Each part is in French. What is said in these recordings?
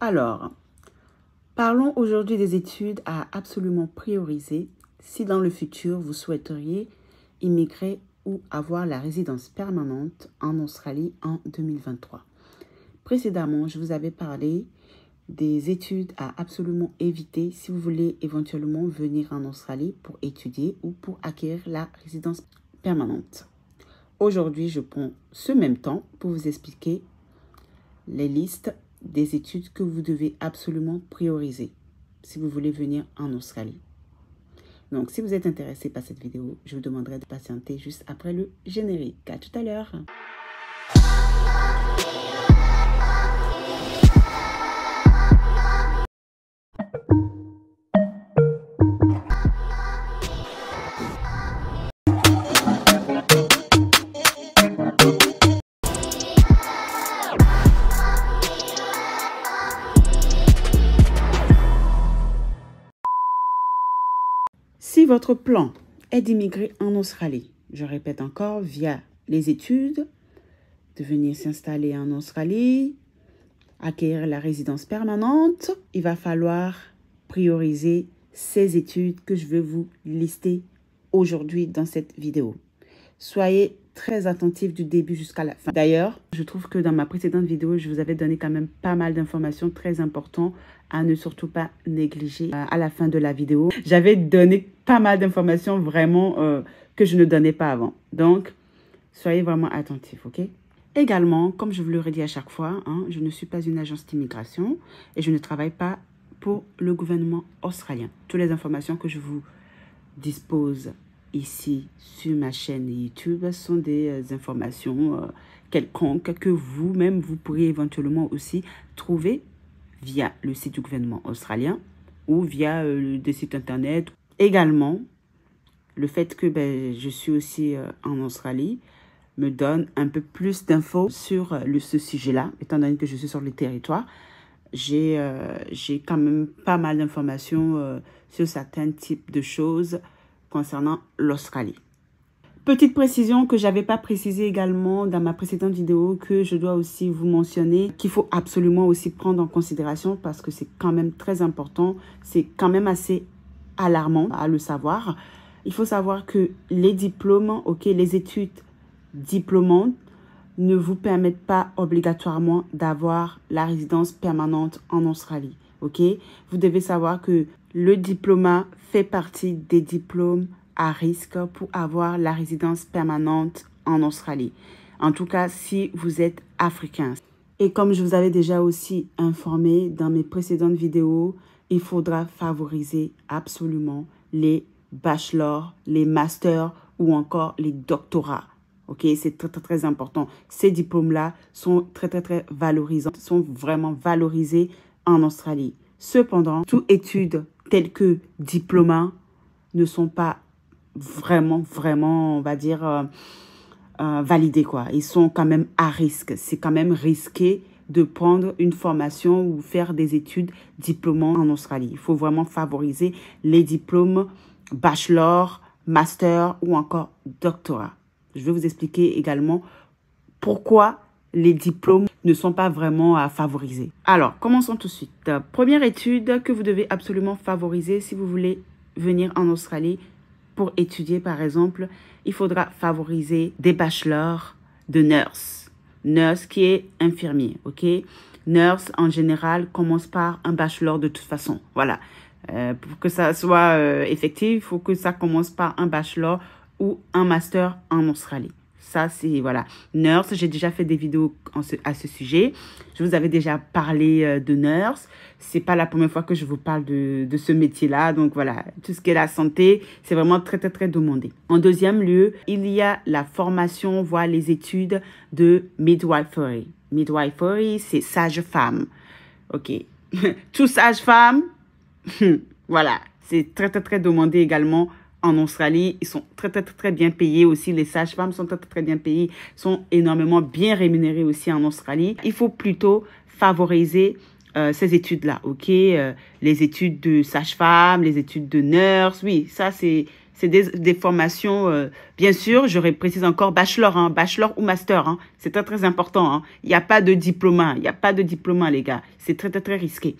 Alors, parlons aujourd'hui des études à absolument prioriser si dans le futur vous souhaiteriez immigrer ou avoir la résidence permanente en Australie en 2023. Précédemment, je vous avais parlé des études à absolument éviter si vous voulez éventuellement venir en Australie pour étudier ou pour acquérir la résidence permanente. Aujourd'hui, je prends ce même temps pour vous expliquer les listes des études que vous devez absolument prioriser si vous voulez venir en Australie. Donc, si vous êtes intéressé par cette vidéo, je vous demanderai de patienter juste après le générique. À tout à l'heure. Si votre plan est d'immigrer en Australie, je répète encore, via les études, de venir s'installer en Australie, acquérir la résidence permanente, il va falloir prioriser ces études que je vais vous lister aujourd'hui dans cette vidéo. Soyez très attentifs du début jusqu'à la fin. D'ailleurs, je trouve que dans ma précédente vidéo, je vous avais donné quand même pas mal d'informations très importantes à ne surtout pas négliger à la fin de la vidéo. J'avais donné pas mal d'informations vraiment que je ne donnais pas avant. Donc, soyez vraiment attentifs, ok? Également, comme je vous le redis à chaque fois, je ne suis pas une agence d'immigration et je ne travaille pas pour le gouvernement australien. Toutes les informations que je vous dispose ici sur ma chaîne YouTube sont des informations quelconques que vous-même, vous pourriez éventuellement aussi trouver via le site du gouvernement australien ou via des sites internet. Également, le fait que je suis aussi en Australie me donne un peu plus d'infos sur ce sujet-là, étant donné que je suis sur le territoire. J'ai quand même pas mal d'informations sur certains types de choses concernant l'Australie. Petite précision que je n'avais pas précisée également dans ma précédente vidéo, que je dois aussi vous mentionner, qu'il faut absolument aussi prendre en considération parce que c'est quand même très important, c'est quand même assez alarmant à le savoir. Il faut savoir que les diplômes, les études diplômantes ne vous permettent pas obligatoirement d'avoir la résidence permanente en Australie. Vous devez savoir que le diplôme fait partie des diplômes à risque pour avoir la résidence permanente en Australie. En tout cas, si vous êtes africain. Et comme je vous avais déjà aussi informé dans mes précédentes vidéos, il faudra favoriser absolument les bachelors, les masters ou encore les doctorats. C'est très, très, très important. Ces diplômes-là sont très, très, très valorisants, sont vraiment valorisés en Australie. Cependant, toutes études telles que diplômes ne sont pas vraiment, on va dire, validées, quoi. Ils sont quand même à risque. C'est quand même risqué de prendre une formation ou faire des études diplômantes en Australie. Il faut vraiment favoriser les diplômes bachelor, master ou encore doctorat. Je vais vous expliquer également pourquoi les diplômes ne sont pas vraiment à favoriser. Alors, commençons tout de suite. Première étude que vous devez absolument favoriser si vous voulez venir en Australie pour étudier, par exemple, il faudra favoriser des bachelors de nurse. Nurse qui est infirmier, Nurse, en général, commence par un bachelor de toute façon. Voilà. Pour que ça soit effectif, il faut que ça commence par un bachelor ou un master en Australie. Ça, c'est, voilà. Nurse, j'ai déjà fait des vidéos à ce sujet. Je vous avais déjà parlé de nurse. C'est pas la première fois que je vous parle de ce métier-là. Donc, voilà, tout ce qui est la santé, c'est vraiment très, très, très demandé. En deuxième lieu, il y a la formation, voire les études de midwifery. Midwifery, c'est sage-femme. Tout sage-femme, voilà, c'est très, très, très demandé également en Australie. Ils sont très, très, très bien payés aussi. Les sages-femmes sont très, très, très bien payées, sont énormément bien rémunérées aussi en Australie. Il faut plutôt favoriser ces études-là, les études de sage-femme, les études de nurse, oui, ça, c'est C'est des formations, bien sûr, je précise encore bachelor, hein, bachelor ou master. Hein, c'est très, très important. Hein. Il n'y a pas de diplôme. Il n'y a pas de diplôme, les gars. C'est très, très, très risqué.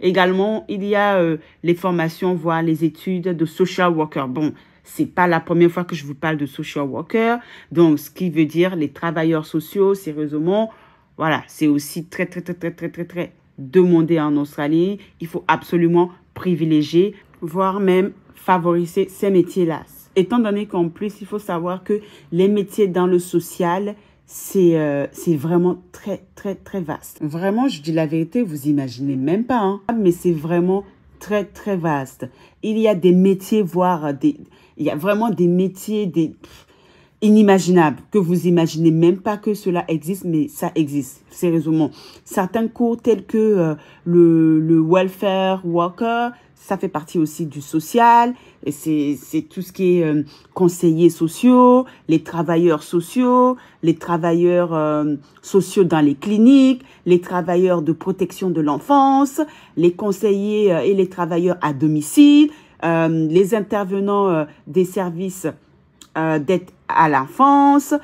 Également, il y a les formations, voire les études de social worker. Bon, c'est pas la première fois que je vous parle de social worker. Donc, ce qui veut dire les travailleurs sociaux, sérieusement, voilà, c'est aussi très, très, très, très, très, très, très demandé en Australie. Il faut absolument privilégier, voire même favoriser ces métiers-là. Étant donné qu'en plus, il faut savoir que les métiers dans le social, c'est vraiment très, très, très vaste. Vraiment, je dis la vérité, vous imaginez même pas, hein, mais c'est vraiment très, très vaste. Il y a des métiers, voire il y a vraiment des métiers inimaginables que vous imaginez même pas que cela existe, mais ça existe, sérieusement. Certains cours tels que le welfare worker, ça fait partie aussi du social. Et c'est tout ce qui est conseillers sociaux, les travailleurs sociaux, les travailleurs sociaux dans les cliniques, les travailleurs de protection de l'enfance, les conseillers et les travailleurs à domicile, les intervenants des services d'aide à l'enfance.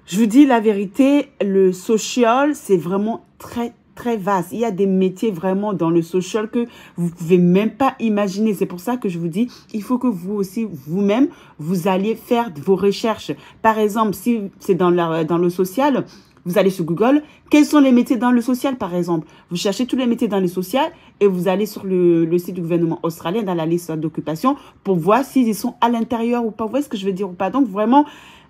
Je vous dis la vérité, le social, c'est vraiment très, très vaste. Il y a des métiers vraiment dans le social que vous pouvez même pas imaginer. C'est pour ça que je vous dis, il faut que vous aussi, vous-même, vous alliez faire vos recherches. Par exemple, si c'est dans le social, vous allez sur Google. Quels sont les métiers dans le social, par exemple? Vous cherchez tous les métiers dans le social et vous allez sur le site du gouvernement australien dans la liste d'occupation pour voir s'ils sont à l'intérieur ou pas. Vous voyez ce que je veux dire ou pas? Donc, vraiment,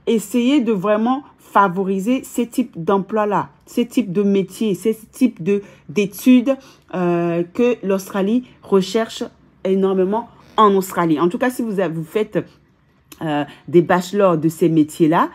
essayez de vraiment favoriser ces types d'emplois-là, ces types de métiers, ces types d'études que l'Australie recherche énormément en Australie. En tout cas, si vous faites des bachelors de ces métiers-là,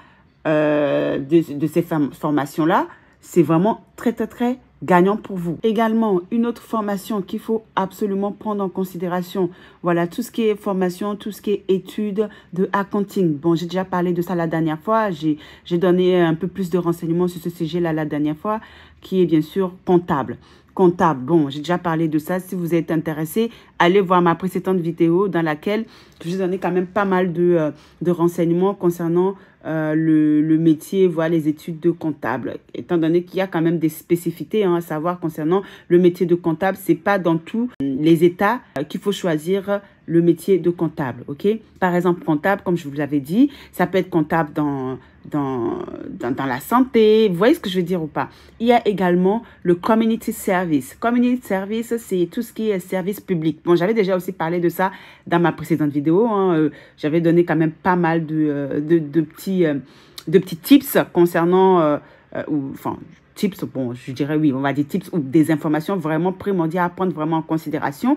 de ces formations-là, c'est vraiment très, très, très gagnant pour vous. Également, une autre formation qu'il faut absolument prendre en considération. Voilà, tout ce qui est formation, tout ce qui est études de accounting. Bon, j'ai déjà parlé de ça la dernière fois. J'ai donné un peu plus de renseignements sur ce sujet-là la dernière fois, qui est bien sûr comptable. Comptable, bon, j'ai déjà parlé de ça. Si vous êtes intéressé, allez voir ma précédente vidéo dans laquelle je vous ai donné quand même pas mal de renseignements concernant le métier, voire les études de comptable. Étant donné qu'il y a quand même des spécificités à savoir concernant le métier de comptable, c'est pas dans tous les États qu'il faut choisir le métier de comptable, ok? Par exemple, comptable, comme je vous l'avais dit, ça peut être comptable dans la santé. Vous voyez ce que je veux dire ou pas? Il y a également le community service. Community service, c'est tout ce qui est service public. Bon, j'avais déjà aussi parlé de ça dans ma précédente vidéo. Hein. J'avais donné quand même pas mal de petits tips concernant, tips, bon, je dirais oui, on va dire tips ou des informations vraiment primordiales à prendre vraiment en considération.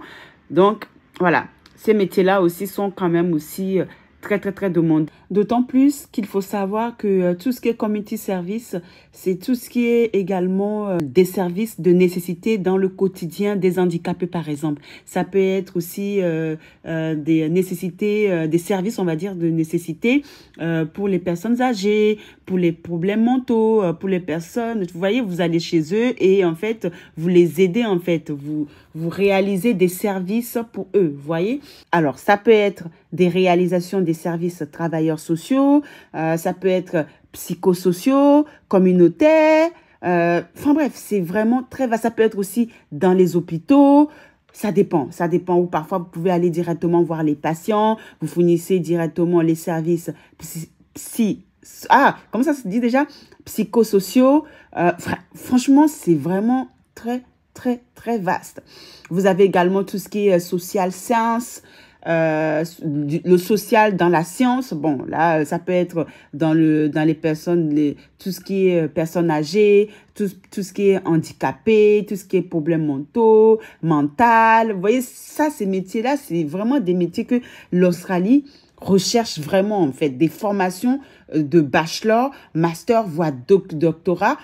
Donc, voilà, ces métiers-là aussi sont quand même aussi très, très, très demandés. D'autant plus qu'il faut savoir que tout ce qui est community service, c'est tout ce qui est également des services de nécessité dans le quotidien des handicapés, par exemple. Ça peut être aussi des nécessités, des services, on va dire, de nécessité pour les personnes âgées, pour les problèmes mentaux, pour les personnes. Vous voyez, vous allez chez eux et en fait, vous les aidez, en fait. Vous réalisez des services pour eux, vous voyez. Alors, ça peut être des réalisations des services travailleurs sociaux, ça peut être psychosociaux, communautaires, enfin bref, c'est vraiment très vaste. Ça peut être aussi dans les hôpitaux, ça dépend, ou parfois vous pouvez aller directement voir les patients, vous fournissez directement les services comment ça se dit déjà? Psychosociaux, franchement, c'est vraiment très, très, très vaste. Vous avez également tout ce qui est social science, le social dans la science. Bon, là, ça peut être dans les personnes, tout ce qui est personnes âgées, tout ce qui est handicapé, tout ce qui est problèmes mentaux, mental. Vous voyez, ça, ces métiers-là, c'est vraiment des métiers que l'Australie recherche vraiment, en fait, des formations de bachelor, master, voire doctorat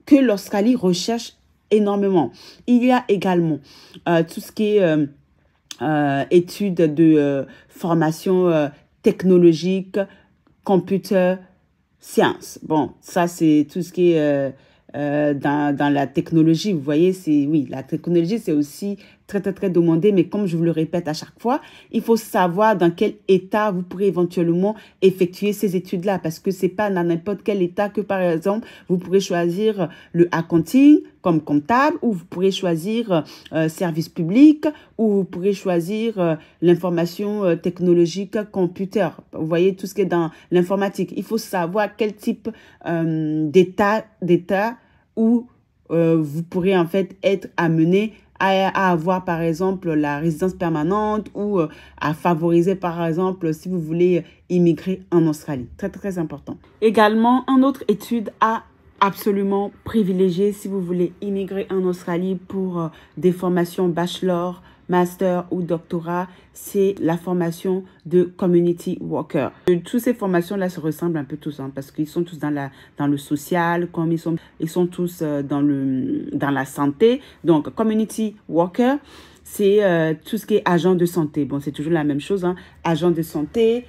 que l'Australie recherche énormément. Il y a également tout ce qui est études de formation technologique, computer science. Bon, ça, c'est tout ce qui est dans la technologie. Vous voyez, oui, la technologie, c'est aussi très, très, très demandé. Mais comme je vous le répète à chaque fois, il faut savoir dans quel état vous pourrez éventuellement effectuer ces études-là. Parce que c'est pas dans n'importe quel état que, par exemple, vous pourrez choisir le accounting comme comptable, ou vous pourrez choisir service public, ou vous pourrez choisir l'information technologique computer. Vous voyez, tout ce qui est dans l'informatique. Il faut savoir quel type d'état où vous pourrez en fait être amené à avoir par exemple la résidence permanente ou à favoriser par exemple si vous voulez immigrer en Australie. Très, très important. Également, une autre étude à absolument privilégier si vous voulez immigrer en Australie pour des formations bachelor, master ou doctorat, c'est la formation de community worker. Toutes ces formations-là se ressemblent un peu tous, hein, parce qu'ils sont tous dans le social, comme ils sont tous dans la santé. Donc, community worker, c'est tout ce qui est agent de santé. Bon, c'est toujours la même chose, hein. Agent de santé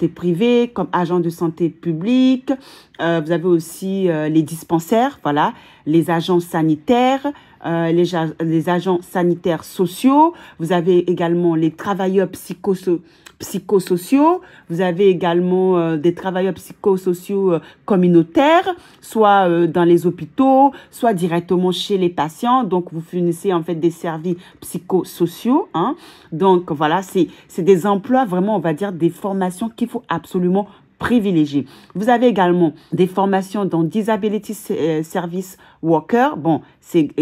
privé, comme agent de santé public. Vous avez aussi les dispensaires, voilà, les agents sanitaires, les agents sanitaires sociaux. Vous avez également les travailleurs psychosociaux. Vous avez également des travailleurs psychosociaux communautaires, soit dans les hôpitaux, soit directement chez les patients. Donc, vous fournissez en fait des services psychosociaux, hein. Donc, voilà, c'est des emplois vraiment, on va dire, des formations qu'il faut absolument privilégier. Vous avez également des formations dans Disability Service Worker. Bon, c'est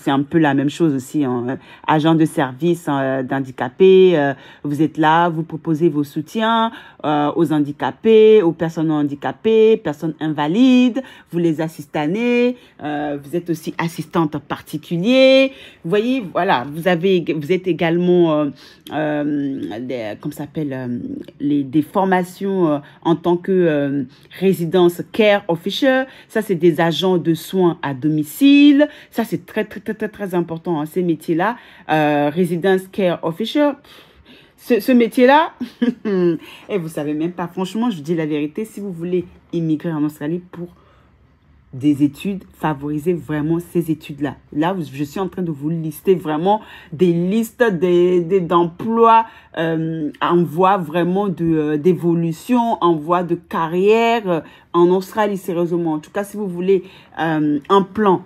un peu la même chose aussi, hein. Agent de service d'handicapés. Vous êtes là, vous proposez vos soutiens aux handicapés, aux personnes handicapées, personnes invalides. Vous les assistez. Vous êtes aussi assistante particulier. Vous voyez, voilà, vous êtes également, comment ça s'appelle, des formations en tant que résidence care officer. Ça, c'est des agents de soins à domicile. Ça, c'est très, très, très, très, très important, hein, ces métiers-là. Résidence care officer. Ce métier-là, et vous savez même pas, franchement, je vous dis la vérité, si vous voulez immigrer en Australie pour des études, favorisez vraiment ces études-là. Là, je suis en train de vous lister vraiment des listes d'emplois en voie vraiment d'évolution, en voie de carrière en Australie, sérieusement. En tout cas, si vous voulez un plan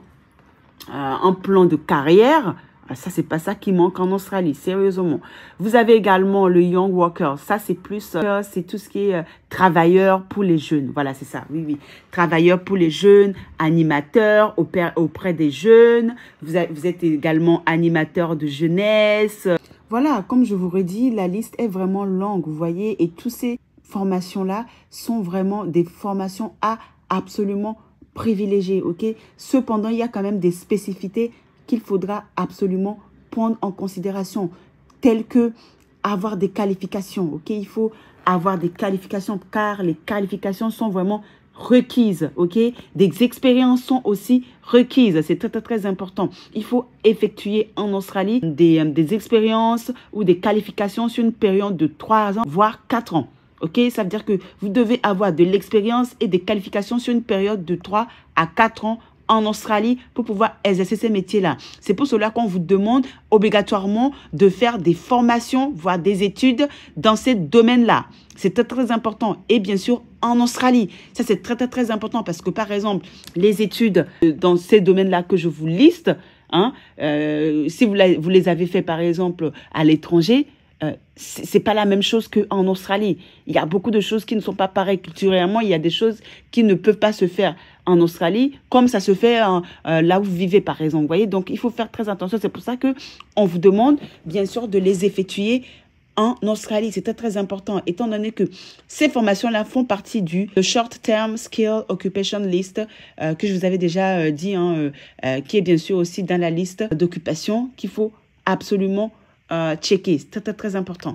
de carrière, ça, c'est pas ça qui manque en Australie, sérieusement. Vous avez également le Young Worker. Ça, c'est plus, c'est tout ce qui est travailleur pour les jeunes. Voilà, c'est ça, oui, oui. Travailleur pour les jeunes, animateur auprès des jeunes. Vous êtes également animateur de jeunesse. Voilà, comme je vous redis, la liste est vraiment longue, vous voyez. Et toutes ces formations-là sont vraiment des formations à absolument privilégier, ok? Cependant, il y a quand même des spécificités qu'il faudra absolument prendre en considération, telles que avoir des qualifications, ok? Il faut avoir des qualifications, car les qualifications sont vraiment requises, ok? Des expériences sont aussi requises, c'est très, très, très important. Il faut effectuer en Australie des expériences ou des qualifications sur une période de 3 ans, voire 4 ans. Ok, ça veut dire que vous devez avoir de l'expérience et des qualifications sur une période de 3 à 4 ans en Australie pour pouvoir exercer ces métiers-là. C'est pour cela qu'on vous demande obligatoirement de faire des formations, voire des études dans ces domaines-là. C'est très, très important. Et bien sûr, en Australie, ça c'est très, très, très important parce que par exemple, les études dans ces domaines-là que je vous liste, hein, si vous les avez fait par exemple à l'étranger, c'est pas la même chose qu'en Australie. Il y a beaucoup de choses qui ne sont pas pareilles culturellement. Il y a des choses qui ne peuvent pas se faire en Australie comme ça se fait là où vous vivez, par exemple. Vous voyez, donc il faut faire très attention. C'est pour ça que on vous demande, bien sûr, de les effectuer en Australie. C'est très, très important, étant donné que ces formations-là font partie du Short Term Skill Occupation List que je vous avais déjà dit, hein, qui est bien sûr aussi dans la liste d'occupation qu'il faut absolument checker. C'est très, très, très important.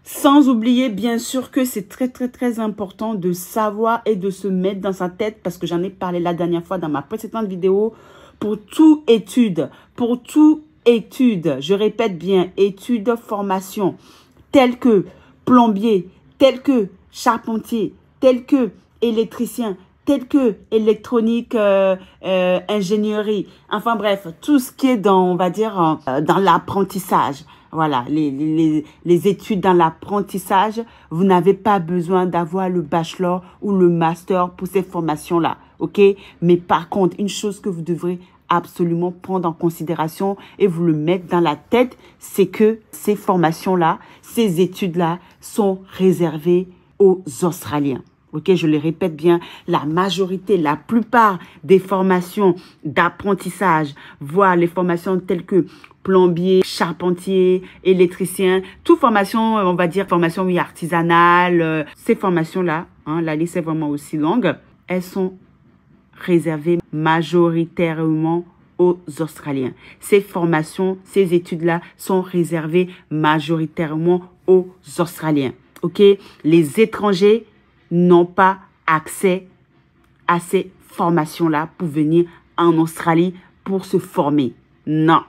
Sans oublier, bien sûr, que c'est très, très, très important de savoir et de se mettre dans sa tête, parce que j'en ai parlé la dernière fois dans ma précédente vidéo, pour toute étude, je répète bien, étude, formation, telle que plombier, telle que charpentier, telle que électricien, telles que électronique, ingénierie, enfin bref, tout ce qui est dans, on va dire, dans l'apprentissage. Voilà, les études dans l'apprentissage, vous n'avez pas besoin d'avoir le bachelor ou le master pour ces formations-là, ok? Mais par contre, une chose que vous devrez absolument prendre en considération et vous le mettre dans la tête, c'est que ces formations-là, ces études-là sont réservées aux Australiens. Ok, je le répète bien, la majorité, la plupart des formations d'apprentissage, voire les formations telles que plombier, charpentier, électricien, toute formation, on va dire formation oui, artisanale, ces formations-là, hein, la liste est vraiment aussi longue, elles sont réservées majoritairement aux Australiens. Ces formations, ces études-là sont réservées majoritairement aux Australiens. Ok, les étrangers n'ont pas accès à ces formations-là pour venir en Australie pour se former. Non.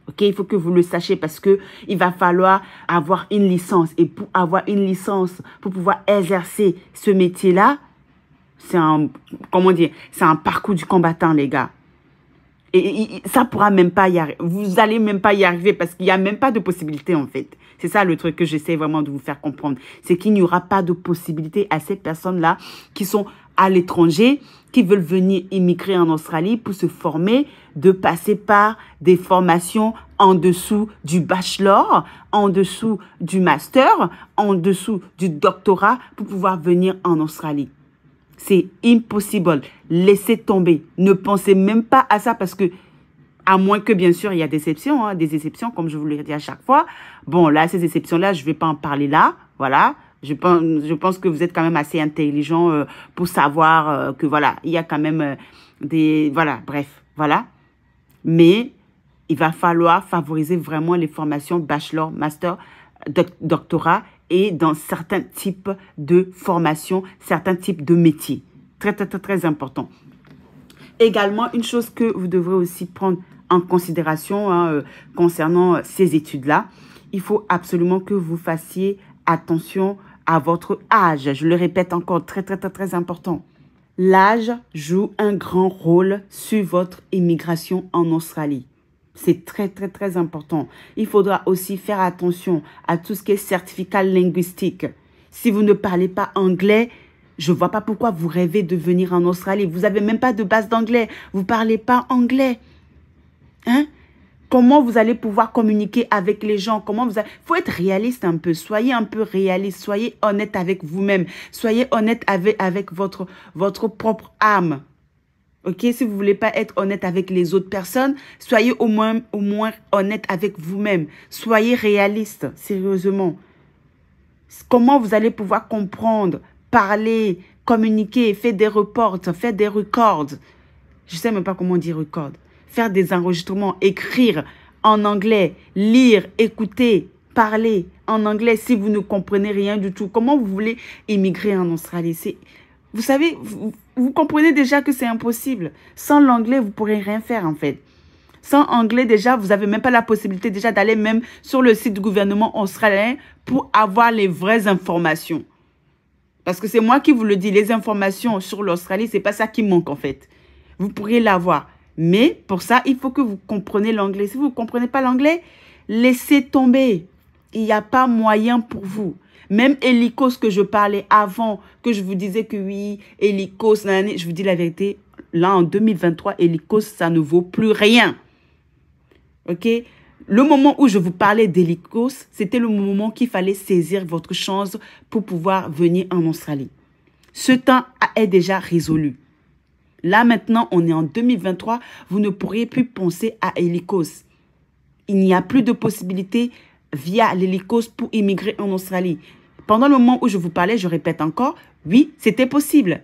Ok, il faut que vous le sachiez parce que il va falloir avoir une licence. Et pour avoir une licence, pour pouvoir exercer ce métier-là, c'est un, comment dire, c'est un parcours du combattant, les gars. Et ça pourra même pas y arriver. Vous allez même pas y arriver parce qu'il n'y a même pas de possibilité, en fait. C'est ça le truc que j'essaie vraiment de vous faire comprendre. C'est qu'il n'y aura pas de possibilité à ces personnes-là qui sont à l'étranger, qui veulent venir immigrer en Australie pour se former, de passer par des formations en dessous du bachelor, en dessous du master, en dessous du doctorat pour pouvoir venir en Australie. C'est impossible. Laissez tomber. Ne pensez même pas à ça parce que, à moins que, bien sûr, il y a des exceptions, hein, des exceptions, comme je vous l'ai dit à chaque fois. Bon, là, ces exceptions-là, je ne vais pas en parler là. Voilà. Je pense que vous êtes quand même assez intelligent pour savoir que, voilà, il y a quand même des... Voilà, bref, voilà. Mais il va falloir favoriser vraiment les formations bachelor, master, doctorat et dans certains types de formations, certains types de métiers. Très, très, très, très important. Également, une chose que vous devrez aussi prendre en considération hein, concernant ces études-là, il faut absolument que vous fassiez attention à votre âge. Je le répète encore, très, très, très, très important. L'âge joue un grand rôle sur votre immigration en Australie. C'est très, très, très important. Il faudra aussi faire attention à tout ce qui est certificat linguistique. Si vous ne parlez pas anglais, je ne vois pas pourquoi vous rêvez de venir en Australie. Vous n'avez même pas de base d'anglais. Vous ne parlez pas anglais. Hein? Comment vous allez pouvoir communiquer avec les gens? Il faut être réaliste un peu. Soyez un peu réaliste. Soyez honnête avec vous-même. Soyez honnête avec votre propre âme. Ok, si vous ne voulez pas être honnête avec les autres personnes, soyez au moins honnête avec vous-même. Soyez réaliste, sérieusement. Comment vous allez pouvoir comprendre, parler, communiquer, faire des reports, faire des records. Je ne sais même pas comment dire record. Faire des enregistrements, écrire en anglais, lire, écouter, parler en anglais si vous ne comprenez rien du tout. Comment vous voulez immigrer en Australie? Vous savez, vous comprenez déjà que c'est impossible. Sans l'anglais, vous ne pourrez rien faire en fait. Sans anglais, déjà, vous n'avez même pas la possibilité déjà d'aller même sur le site du gouvernement australien pour avoir les vraies informations. Parce que c'est moi qui vous le dis, les informations sur l'Australie, ce n'est pas ça qui manque en fait. Vous pourriez l'avoir. Mais pour ça, il faut que vous compreniez l'anglais. Si vous ne comprenez pas l'anglais, laissez tomber. Il n'y a pas moyen pour vous. Même Helicos que je parlais avant, que je vous disais que oui, Helicos, je vous dis la vérité, là en 2023, Helicos, ça ne vaut plus rien. Ok? Le moment où je vous parlais d'Helicos, c'était le moment qu'il fallait saisir votre chance pour pouvoir venir en Australie. Ce temps est déjà résolu. Là maintenant, on est en 2023, vous ne pourriez plus penser à Helicos. Il n'y a plus de possibilité via l'Helicos pour immigrer en Australie. Pendant le moment où je vous parlais, je répète encore, oui, c'était possible.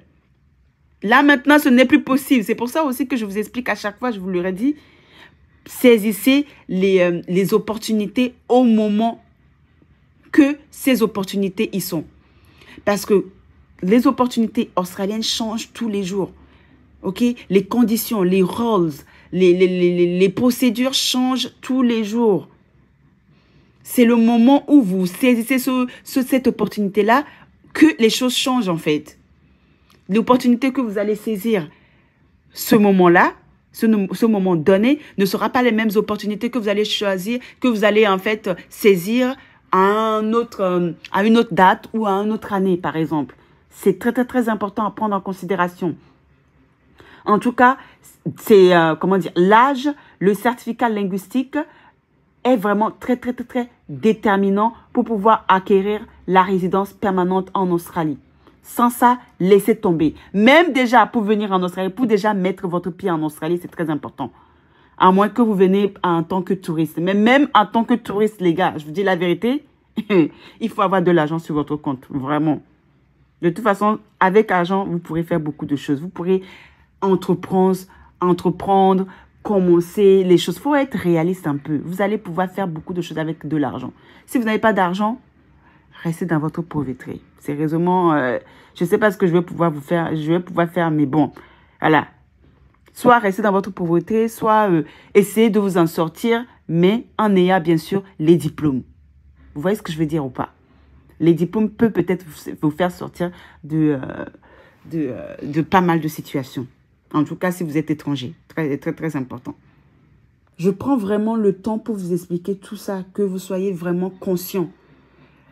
Là, maintenant, ce n'est plus possible. C'est pour ça aussi que je vous explique à chaque fois, je vous l'aurais dit, saisissez les opportunités au moment que ces opportunités y sont. Parce que les opportunités australiennes changent tous les jours. Ok? Les conditions, les rôles, les procédures changent tous les jours. C'est le moment où vous saisissez cette opportunité-là que les choses changent en fait. L'opportunité que vous allez saisir ce moment-là, ce moment donné, ne sera pas les mêmes opportunités que vous allez choisir, que vous allez en fait saisir à une autre date ou à une autre année, par exemple. C'est très, très, très important à prendre en considération. En tout cas, c'est, comment dire, l'âge, le certificat linguistique est vraiment très, très, très, très déterminant pour pouvoir acquérir la résidence permanente en Australie. Sans ça, laissez tomber. Même déjà pour venir en Australie, pour déjà mettre votre pied en Australie, c'est très important. À moins que vous venez en tant que touriste. Mais même en tant que touriste, les gars, je vous dis la vérité, il faut avoir de l'argent sur votre compte, vraiment. De toute façon, avec argent, vous pourrez faire beaucoup de choses. Vous pourrez entreprendre, commencer les choses. Il faut être réaliste un peu. Vous allez pouvoir faire beaucoup de choses avec de l'argent. Si vous n'avez pas d'argent, restez dans votre pauvreté. Sérieusement, je ne sais pas ce que je vais pouvoir vous faire. Je vais pouvoir faire, mais bon, voilà. Soit rester dans votre pauvreté, soit essayer de vous en sortir, mais en ayant bien sûr les diplômes. Vous voyez ce que je veux dire ou pas? Les diplômes peuvent peut-être vous faire sortir de pas mal de situations. En tout cas, si vous êtes étranger. Très, très, très important. Je prends vraiment le temps pour vous expliquer tout ça, que vous soyez vraiment conscient.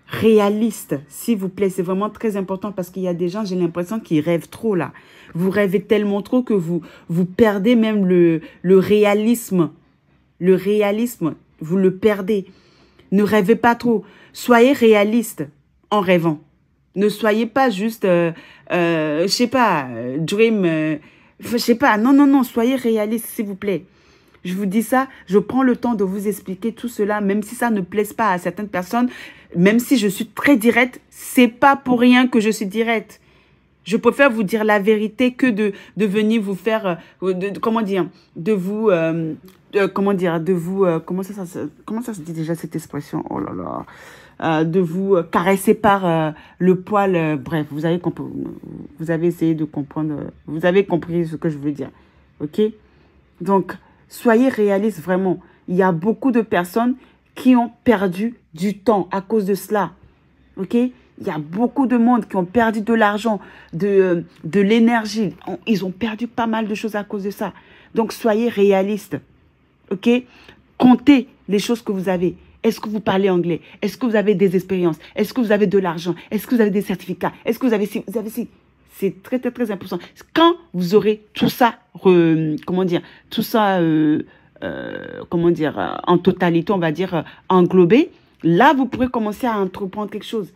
Réaliste, s'il vous plaît. C'est vraiment très important parce qu'il y a des gens, j'ai l'impression, qui rêvent trop là. Vous rêvez tellement trop que vous perdez même le réalisme. Le réalisme, vous le perdez. Ne rêvez pas trop. Soyez réaliste en rêvant. Ne soyez pas juste, je sais pas, dream, je sais pas. Non, non, non, soyez réaliste, s'il vous plaît. Je vous dis ça, je prends le temps de vous expliquer tout cela, même si ça ne plaise pas à certaines personnes, même si je suis très directe, c'est pas pour rien que je suis directe. Je préfère vous dire la vérité que de venir vous faire, comment dire, comment ça se dit déjà cette expression? Oh là là. De vous caresser par le poil. Bref, vous avez essayé de comprendre. Vous avez compris ce que je veux dire. OK? Donc, soyez réalistes vraiment. Il y a beaucoup de personnes qui ont perdu du temps à cause de cela. OK? Il y a beaucoup de monde qui ont perdu de l'argent, de l'énergie. Ils ont perdu pas mal de choses à cause de ça. Donc, soyez réalistes. OK? Comptez les choses que vous avez. Est-ce que vous parlez anglais? Est-ce que vous avez des expériences? Est-ce que vous avez de l'argent? Est-ce que vous avez des certificats? Est-ce que vous avez ci? Vous avez ci? C'est très, très, très important. Quand vous aurez tout ça, comment dire, tout ça, comment dire, en totalité, on va dire, englobé, là, vous pourrez commencer à entreprendre quelque chose.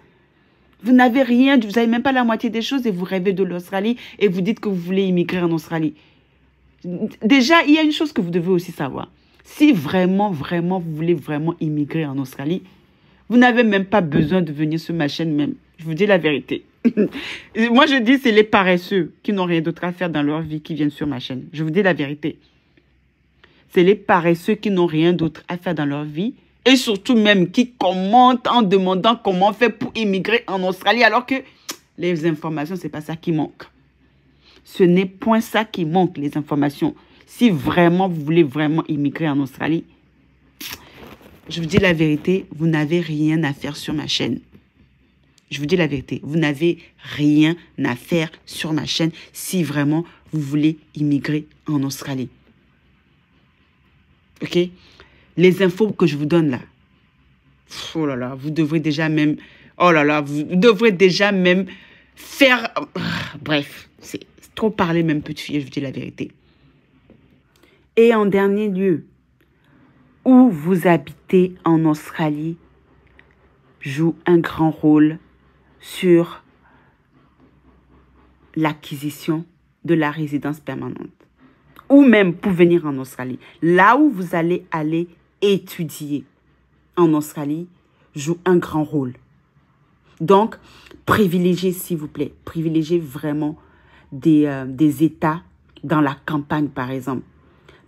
Vous n'avez rien, vous n'avez même pas la moitié des choses et vous rêvez de l'Australie et vous dites que vous voulez immigrer en Australie. Déjà, il y a une chose que vous devez aussi savoir. Si vraiment, vraiment, vous voulez vraiment immigrer en Australie, vous n'avez même pas besoin de venir sur ma chaîne même. Je vous dis la vérité. Moi, je dis, c'est les paresseux qui n'ont rien d'autre à faire dans leur vie qui viennent sur ma chaîne. Je vous dis la vérité. C'est les paresseux qui n'ont rien d'autre à faire dans leur vie et surtout même qui commentent en demandant comment on fait pour immigrer en Australie alors que les informations, ce n'est pas ça qui manque. Ce n'est point ça qui manque, les informations. Si vraiment vous voulez vraiment immigrer en Australie, je vous dis la vérité, vous n'avez rien à faire sur ma chaîne. Je vous dis la vérité, vous n'avez rien à faire sur ma chaîne si vraiment vous voulez immigrer en Australie. OK? Les infos que je vous donne là, oh là là, vous devrez déjà même, oh là là, vous devrez déjà même faire, bref, c'est trop parler même peu de filles, je vous dis la vérité. Et en dernier lieu, où vous habitez en Australie joue un grand rôle sur l'acquisition de la résidence permanente. Ou même pour venir en Australie. Là où vous allez aller étudier en Australie joue un grand rôle. Donc, privilégiez, s'il vous plaît, privilégiez vraiment des États dans la campagne, par exemple.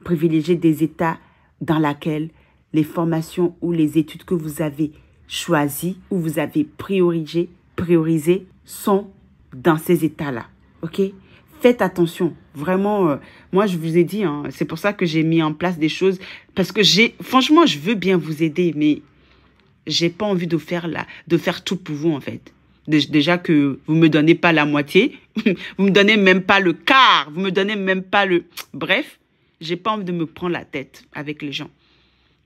Privilégiez des États dans lesquels les formations ou les études que vous avez choisies ou vous avez priorisées sont dans ces États-là. OK? Faites attention. Vraiment, moi, je vous ai dit, hein, c'est pour ça que j'ai mis en place des choses. Parce que franchement, je veux bien vous aider, mais j'ai pas envie de faire tout pour vous, en fait. Déjà que vous me donnez pas la moitié, vous me donnez même pas le quart, vous me donnez même pas le... Bref, j'ai pas envie de me prendre la tête avec les gens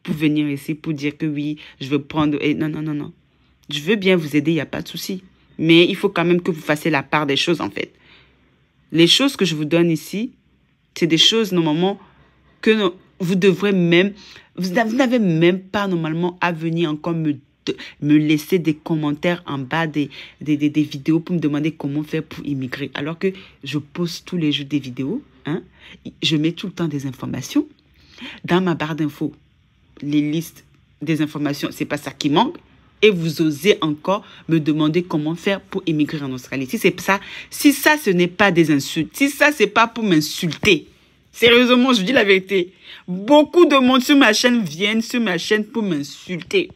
pour venir ici, pour dire que oui, je veux prendre... Et non, non, non, non. Je veux bien vous aider, il n'y a pas de souci. Mais il faut quand même que vous fassiez la part des choses, en fait. Les choses que je vous donne ici, c'est des choses, normalement, que vous devrez même... Vous n'avez même pas, normalement, à venir encore me laisser des commentaires en bas des vidéos pour me demander comment faire pour immigrer. Alors que je poste tous les jours des vidéos. Hein, je mets tout le temps des informations. Dans ma barre d'infos, les listes des informations, c'est pas ça qui manque. Et vous osez encore me demander comment faire pour immigrer en Australie. Si ça, ce n'est pas des insultes, si ça, c'est pas pour m'insulter. Sérieusement, je vous dis la vérité. Beaucoup de monde sur ma chaîne viennent sur ma chaîne pour m'insulter.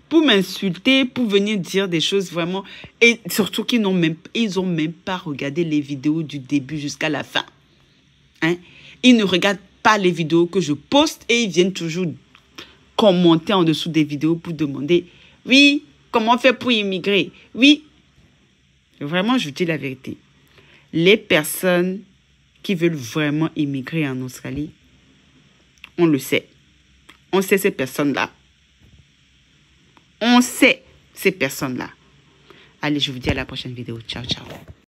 Pour m'insulter, pour venir dire des choses vraiment... Et surtout qu'ils n'ont même pas regardé les vidéos du début jusqu'à la fin. Hein? Ils ne regardent pas les vidéos que je poste et ils viennent toujours commenter en dessous des vidéos pour demander, oui, comment faire pour immigrer? Oui. Vraiment, je vous dis la vérité. Les personnes qui veulent vraiment immigrer en Australie, on le sait. On sait ces personnes-là. On sait ces personnes-là. Allez, je vous dis à la prochaine vidéo. Ciao, ciao.